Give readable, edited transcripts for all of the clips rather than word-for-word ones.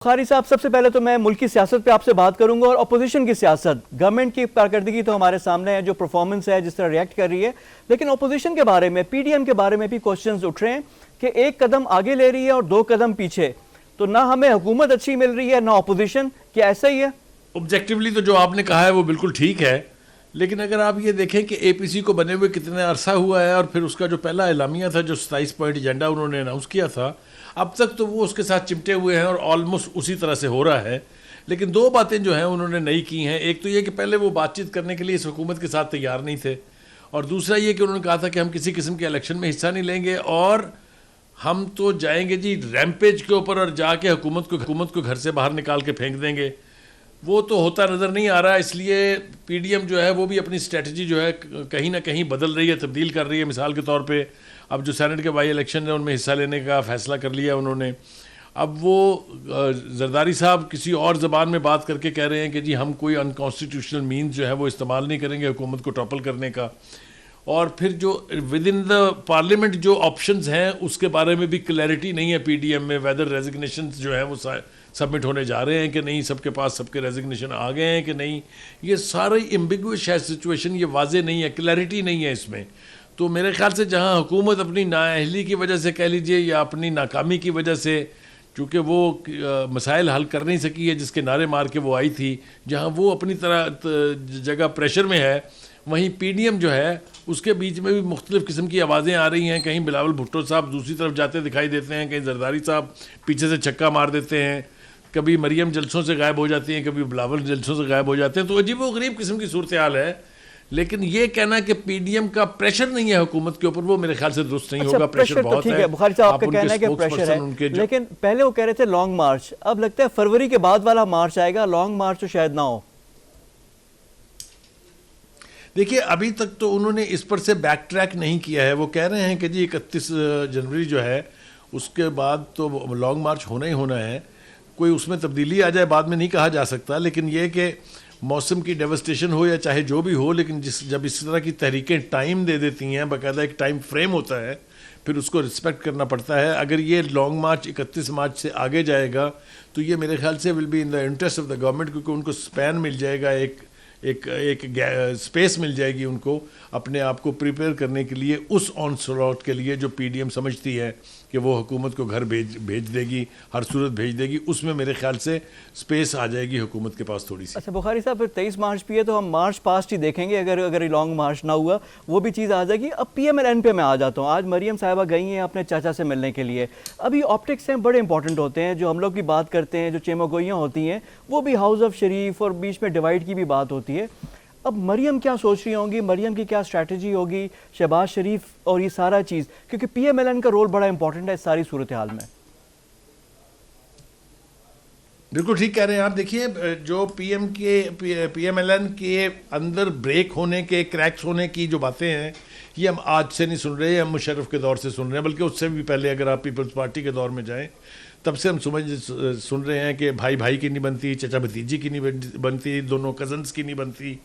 बुखारी साहब, सबसे पहले तो मैं मुल्क की सियासत पे आपसे बात करूंगा और अपोजिशन की सियासत। गवर्नमेंट की कारकर्दगी तो हमारे सामने है, जो परफॉर्मेंस है, जिस तरह रिएक्ट कर रही है, लेकिन अपोजिशन के बारे में, पीडीएम के बारे में भी क्वेश्चंस उठ रहे हैं कि एक कदम आगे ले रही है और दो कदम पीछे। तो ना हमें हुकूमत अच्छी मिल रही है, ना अपोजिशन। क्या ऐसा ही है? ऑब्जेक्टिवली तो जो आपने कहा है वो बिल्कुल ठीक है, लेकिन अगर आप ये देखें कि एपीसी को बने हुए कितना अरसा हुआ है और फिर उसका जो पहला एलामिया था, जो 27 पॉइंट एजेंडा उन्होंने अनाउंस किया था, अब तक तो वो उसके साथ चिमटे हुए हैं और ऑलमोस्ट उसी तरह से हो रहा है। लेकिन दो बातें जो हैं उन्होंने नई की हैं। एक तो ये कि पहले वो बातचीत करने के लिए इस हुकूमत के साथ तैयार नहीं थे, और दूसरा ये कि उन्होंने कहा था कि हम किसी किस्म के इलेक्शन में हिस्सा नहीं लेंगे और हम तो जाएंगे जी रैम्पेज के ऊपर और जाके हुकूमत को घर से बाहर निकाल के फेंक देंगे। वो तो होता नज़र नहीं आ रहा, इसलिए पीडीएम जो है वो भी अपनी स्ट्रेटजी जो है कहीं ना कहीं बदल रही है, तब्दील कर रही है। मिसाल के तौर पे अब जो सेनेट के बाई इलेक्शन है उनमें हिस्सा लेने का फ़ैसला कर लिया उन्होंने। अब वो जरदारी साहब किसी और ज़बान में बात करके कह रहे हैं कि जी हम कोई अनकॉन्स्टिट्यूशनल मीन्स जो है वो इस्तेमाल नहीं करेंगे हुकूमत को टॉपल करने का। और फिर जो विद इन द पार्लियामेंट जो ऑप्शंस हैं उसके बारे में भी क्लैरिटी नहीं है पीडीएम में, वेदर रेजिग्नेशन जो है वो सबमिट होने जा रहे हैं कि नहीं, सबके पास सबके रेजिग्नेशन आ गए हैं कि नहीं। ये सारी एम्बिगुअस है सिचुएशन, ये वाजे नहीं है, क्लैरिटी नहीं है इसमें। तो मेरे ख्याल से जहां हुकूमत अपनी नाअहली की वजह से कह लीजिए या अपनी नाकामी की वजह से, चूँकि वो मसाइल हल कर नहीं सकी है जिसके नारे मार के वो आई थी, जहाँ वो अपनी तरह जगह प्रेशर में है, वहीं पीडीएम जो है उसके बीच में भी मुख्तलिफ़ किस्म की आवाज़ें आ रही हैं। कहीं बिलावल भुट्टो साहब दूसरी तरफ जाते दिखाई देते हैं, कहीं जरदारी साहब पीछे से छक्का मार देते हैं, कभी मरियम जलसों से गायब हो जाती हैं, कभी बिलावल जलसों से गायब हो जाते हैं। तो अजीब व गरीब किस्म की सूरत हाल है। लेकिन ये कहना कि पीडीएम का प्रेशर नहीं है हुकूमत के ऊपर, वो मेरे ख्याल से दुरुस्त नहीं होगा। प्रेशर बहुत है। बुखारी साहब, आपका कहना है कि प्रेशर है, लेकिन पहले वो कह रहे थे लॉन्ग मार्च, अब लगता है फरवरी के बाद वाला मार्च आएगा, लॉन्ग मार्च तो शायद ना हो। देखिए अभी तक तो उन्होंने इस पर से बैक ट्रैक नहीं किया है। वो कह रहे हैं कि जी 31 जनवरी जो है उसके बाद तो लॉन्ग मार्च होना ही होना है, कोई उसमें तब्दीली आ जाए बाद में नहीं कहा जा सकता। लेकिन ये कि मौसम की डेवस्टेशन हो या चाहे जो भी हो, लेकिन जब इस तरह की तहरीकें टाइम दे देती हैं, बाकायदा एक टाइम फ्रेम होता है, फिर उसको रिस्पेक्ट करना पड़ता है। अगर ये लॉन्ग मार्च 31 मार्च से आगे जाएगा तो ये मेरे ख्याल से will be in the interest of the government, क्योंकि उनको स्पैन मिल जाएगा, एक स्पेस मिल जाएगी उनको अपने आप को प्रिपेयर करने के लिए उस ऑनस्लॉट के लिए जो पीडीएम समझती है कि वो हुकूमत को घर भेज देगी, हर सूरत भेज देगी। उसमें मेरे ख्याल से स्पेस आ जाएगी हुकूमत के पास थोड़ी सी। अच्छा बुखारी साहब, फिर 23 मार्च भी है तो हम मार्च पास्ट ही देखेंगे, अगर लॉन्ग मार्च ना हुआ वो भी चीज़ आ जाएगी। अब पीएमएलएन पे मैं आ जाता हूँ। आज मरियम साहिबा गई हैं अपने चाचा से मिलने के लिए। अभी ऑप्टिक्स हैं बड़े इंपॉर्टेंट होते हैं, जो हम लोग की बात करते हैं, जो चेमोगोइयाँ होती हैं, वो भी हाउस ऑफ शरीफ और बीच में डिवाइड की भी बात होती है। अब मरियम क्या सोच रही होंगी, मरियम की क्या स्ट्रैटेजी होगी, शहबाज शरीफ और ये सारा चीज़, क्योंकि पीएमएलएन का रोल बड़ा इंपॉर्टेंट है इस सारी सूरत हाल में। बिल्कुल ठीक कह रहे हैं आप। देखिए जो पीएमएलएन के अंदर ब्रेक होने के, क्रैक्स होने की जो बातें हैं, ये हम आज से नहीं सुन रहे, हम मुशर्रफ के दौर से सुन रहे हैं, बल्कि उससे भी पहले अगर आप पीपल्स पार्टी के दौर में जाएं तब से हम सुन रहे हैं कि भाई भाई की नहीं बनती, चचा भतीजी की नहीं बनती, दोनों कज़न्स की नहीं बनती।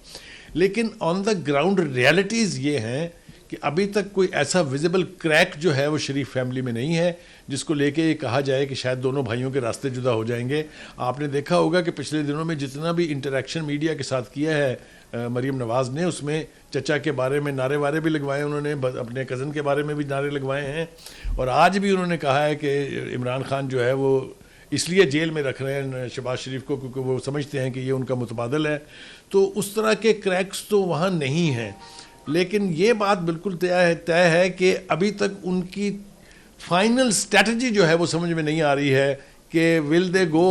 लेकिन ऑन द ग्राउंड रियलिटीज़ ये हैं कि अभी तक कोई ऐसा विजिबल क्रैक जो है वो शरीफ फैमिली में नहीं है जिसको लेके ये कहा जाए कि शायद दोनों भाइयों के रास्ते जुदा हो जाएंगे। आपने देखा होगा कि पिछले दिनों में जितना भी इंटरेक्शन मीडिया के साथ किया है मरीम नवाज़ ने, उसमें चचा के बारे में नारे वारे भी लगवाए उन्होंने, अपने कज़न के बारे में भी नारे लगवाए हैं, और आज भी उन्होंने कहा है कि इमरान खान जो है वो इसलिए जेल में रख रहे हैं शहबाज शरीफ को क्योंकि वो समझते हैं कि ये उनका मुतबादल है। तो उस तरह के क्रैक्स तो वहाँ नहीं हैं। लेकिन ये बात बिल्कुल तय है कि अभी तक उनकी फाइनल स्ट्रैटेजी जो है वो समझ में नहीं आ रही है कि will they go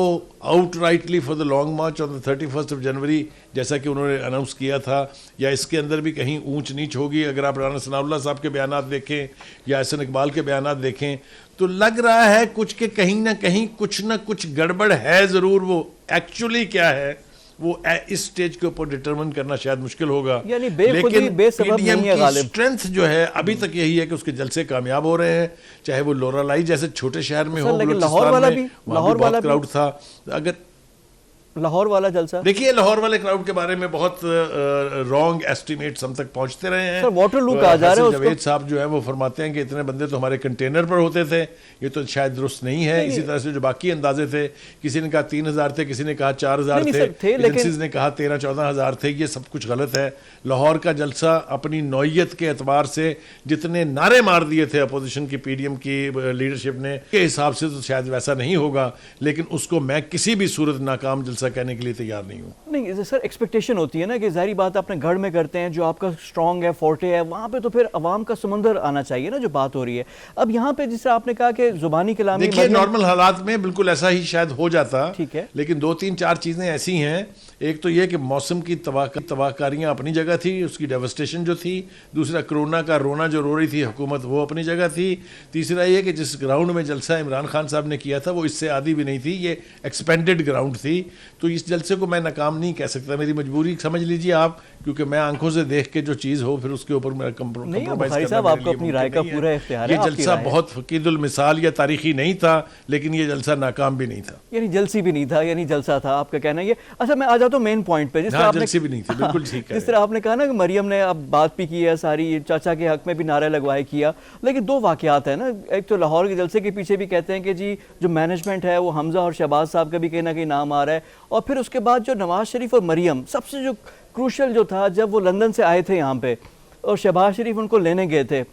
out rightly for the long march on the 31 जनवरी जैसा कि उन्होंने अनाउंस किया था, या इसके अंदर भी कहीं ऊंच नीच होगी। अगर आप राना सनाउल्लाह साहब के बयानात देखें या एहसन इकबाल के बयानात देखें तो लग रहा है कुछ के कहीं ना कहीं कुछ ना कुछ गड़बड़ है ज़रूर। वो एक्चुअली क्या है वो इस स्टेज के ऊपर डिटरमिन करना शायद मुश्किल होगा, लेकिन पीडीएम की स्ट्रेंथ जो है अभी तक यही है कि उसके जलसे कामयाब हो रहे हैं, चाहे वो लोरालाई जैसे छोटे शहर में हो, लाहौर वाला भी बहुत क्राउड था। अगर लाहौर वाला जलसा? देखिए, लाहौर वाले क्राउड के बारे में बहुत रॉन्ग एस्टिमेट्स हम तक पहुंचते रहे हैं। सर वाटरलू कहा जा रहा है जावेद साहब जो है वो फरमाते हैं कि इतने बंदे तो हमारे कंटेनर पर होते थे, ये तो शायद दुरुस्त नहीं है। इसी तरह से जो बाकी अंदाजे थे, किसी ने कहा 3000 थे, किसी ने कहा 4000 थे, एजेंसीज ने कहा 13-14 हज़ार थे, ये सब कुछ गलत है। लाहौर का जलसा अपनी नौयत के एतबार से जितने नारे मार दिए थे अपोजिशन की, पीडीएम की लीडरशिप ने, के हिसाब से तो शायद वैसा नहीं होगा, लेकिन उसको मैं किसी भी सूरत नाकाम जलसा कहने के लिए तैयार नहीं हूँ। नहीं सर, एक्सपेक्टेशन होती है ना कि जाहिर बात अपने घर में करते हैं, जो आपका स्ट्रॉन्ग है, फोर्टे है, वहाँ पे तो फिर अवाम का समंदर आना चाहिए ना, जो बात हो रही है। अब यहाँ पे जिस तरह आपने कहा कि जुबानी कलामी, देखिए नॉर्मल हालात में बिल्कुल ऐसा ही शायद हो जाता, ठीक है, लेकिन 2-3-4 चीजें ऐसी हैं। एक तो ये कि मौसम की तबाहकारियां अपनी जगह थी, उसकी डेवस्टेशन जो थी। दूसरा, कोरोना का रोना जो रो रही थी हुकूमत, वो अपनी जगह थी। तीसरा ये कि जिस ग्राउंड में जलसा इमरान खान साहब ने किया था वो इससे आधी भी नहीं थी, ये एक्सपेंडेड ग्राउंड थी। तो इस जलसे को मैं नाकाम नहीं कह सकता, मेरी मजबूरी समझ लीजिए आप, क्योंकि मैं आंखों से देख के जो चीज़ हो फिर उसके ऊपर मेरा कंप्रोमाइज करना आपको अपनी राय का पूरा इख्तियार है। ये जलसा बहुत फकीदुल मिसाल या तारीखी नहीं था, लेकिन ये जलसा नाकाम भी नहीं था, यानी जलसी भी नहीं था, यानी जलसा था, आपका कहना ये। अच्छा, मैं आ जाता हूँ मेन पॉइंट पे, जिस तरह आपने भी नहीं थी, बिल्कुल ठीक है। जिस तरह आपने कहा ना कि मरियम ने अब बात भी की है सारी, चाचा के हक में भी नारे लगवाए किया, लेकिन दो वाकयात है ना। एक तो लाहौर के जलसे के पीछे भी कहते हैं कि जी जो मैनेजमेंट है वो हमजा और शहबाज साहब का भी कहीं ना कहीं नाम आ रहा है, और फिर उसके बाद जो नवाज शरीफ और मरियम, सबसे जो क्रूशल जो था, जब वो लंदन से आए थे यहाँ पे और शहबाज शरीफ उनको लेने गए थे,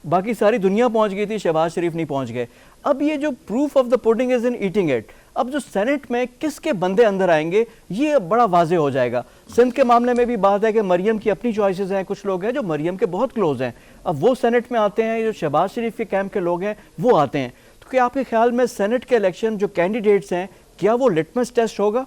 बाकी सारी दुनिया पहुंच गई थी, शहबाज शरीफ नहीं पहुंच गए। अब ये जो proof of the pudding is in eating it, अब जो सेनेट में किसके बंदे अंदर आएंगे ये बड़ा वाजे हो जाएगा। सिंध के मामले में भी बात है कि मरियम की अपनी चॉइसेस हैं, कुछ लोग हैं जो मरियम के बहुत क्लोज हैं, अब वो सेनेट में आते हैं, जो शहबाज शरीफ के कैंप के लोग हैं वो आते हैं। तो क्या आपके ख्याल में सेनेट के इलेक्शन जो कैंडिडेट्स हैं, क्या वो लिटमस टेस्ट होगा?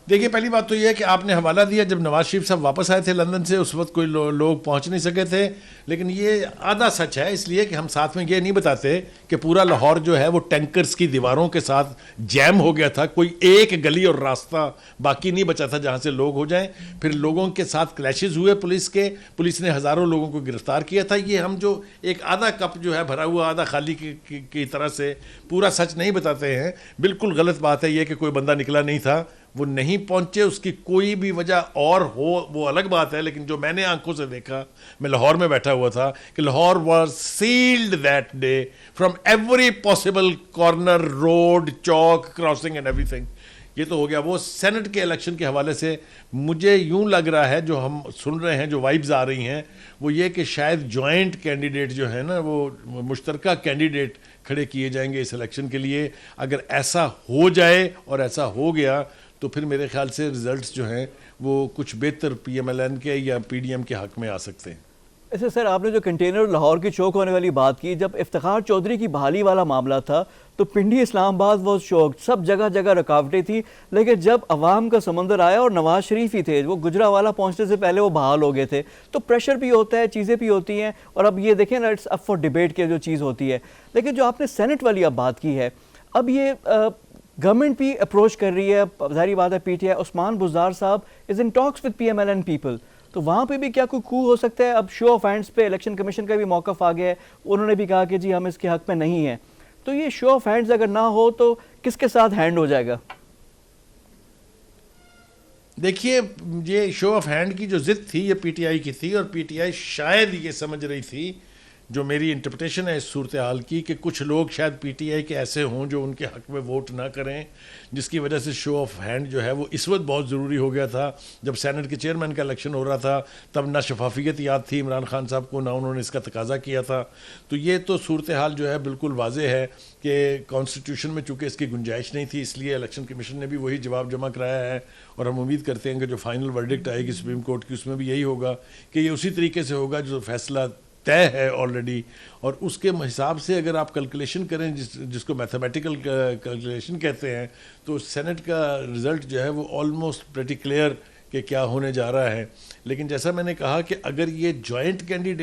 देखिए, पहली बात तो यह है कि आपने हवाला दिया, जब नवाज शरीफ साहब वापस आए थे लंदन से उस वक्त कोई लोग पहुंच नहीं सके थे, लेकिन ये आधा सच है, इसलिए कि हम साथ में ये नहीं बताते कि पूरा लाहौर जो है वो टैंकर्स की दीवारों के साथ जैम हो गया था, कोई एक गली और रास्ता बाकी नहीं बचा था जहां से लोग हो जाएं। फिर लोगों के साथ क्लैशेस हुए पुलिस ने हज़ारों लोगों को गिरफ्तार किया था। ये हम जो एक आधा कप जो है भरा हुआ आधा खाली की तरह से पूरा सच नहीं बताते हैं। बिल्कुल गलत बात है ये कि कोई बंदा निकला नहीं था, वो नहीं पहुंचे, उसकी कोई भी वजह और हो वो अलग बात है, लेकिन जो मैंने आंखों से देखा, मैं लाहौर में बैठा हुआ था, कि Lahore was sealed that day from every possible corner, road, chowk, crossing and everything. ये तो हो गया। वो सेनेट के इलेक्शन के हवाले से मुझे यूं लग रहा है, जो हम सुन रहे हैं, जो वाइब्स आ रही हैं, वो ये कि शायद जॉइंट कैंडिडेट जो है ना, वो मुश्तरका कैंडिडेट खड़े किए जाएंगे इस इलेक्शन के लिए। अगर ऐसा हो जाए और ऐसा हो गया तो फिर मेरे ख्याल से रिजल्ट्स जो हैं वो कुछ बेहतर पीएमएलएन के या पीडीएम के हक में आ सकते हैं। ऐसे सर, आपने जो कंटेनर लाहौर की चौक होने वाली बात की, जब इफ्तिखार चौधरी की बहाली वाला मामला था तो पिंडी इस्लामाबाद वो चौक सब जगह जगह रुकावटें थी, लेकिन जब अवाम का समंदर आया और नवाज शरीफ ही थे, वो गुजरावाला पहुंचने से पहले वो बहाल हो गए थे, तो प्रेशर भी होता है, चीज़ें भी होती हैं। और अब ये देखें ना, इट्स अप फॉर डिबेट के जो चीज़ होती है। लेकिन जो आपने सेनेट वाली अब बात की है, अब ये गवर्नमेंट भी अप्रोच कर रही है, जाहिर बात है पीटीआई, उस्मान बुज़दार साहब is in talks with PMLN people, तो वहाँ पे भी क्या कोई कू हो सकता है? अब शो ऑफ हैंड्स पे इलेक्शन कमीशन का भी मौक़िफ़ आ गया है, उन्होंने भी कहा कि जी हम इसके हक में नहीं हैं। तो ये शो ऑफ हैंड्स अगर ना हो तो किसके साथ हैंड हो जाएगा? देखिए, ये शो ऑफ हैंड की जो जिद थी ये पीटीआई की थी, और पीटीआई शायद ये समझ रही थी, जो मेरी इंटरप्रिटेशन है इस सूरत हाल की, कि कुछ लोग शायद पीटीआई के ऐसे हों जो उनके हक में वोट ना करें, जिसकी वजह से शो ऑफ हैंड जो है वो इस वक्त बहुत ज़रूरी हो गया था। जब सेनेट के चेयरमैन का इलेक्शन हो रहा था तब ना शफाफियत याद थी इमरान खान साहब को, ना उन्होंने इसका तकाजा किया था। तो ये तो सूरत हाल जो है बिल्कुल वाजे है कि कॉन्स्टिट्यूशन में चूँकि इसकी गुंजाइश नहीं थी, इसलिए इलेक्शन कमीशन ने भी वही जवाब जमा कराया है, और हम उम्मीद करते हैं कि जो फाइनल वर्डिक्ट आएगी सुप्रीम कोर्ट की उसमें भी यही होगा कि ये उसी तरीके से होगा जो फैसला तय है ऑलरेडी। और उसके हिसाब से अगर आप कैलकुलेशन करें, जिसको मैथमेटिकल कैलकुलेशन कहते हैं, तो सेनेट का रिज़ल्ट जो है वो ऑलमोस्ट प्रेटी क्लियर कि क्या होने जा रहा है। लेकिन जैसा मैंने कहा कि अगर ये जॉइंट कैंडिडेट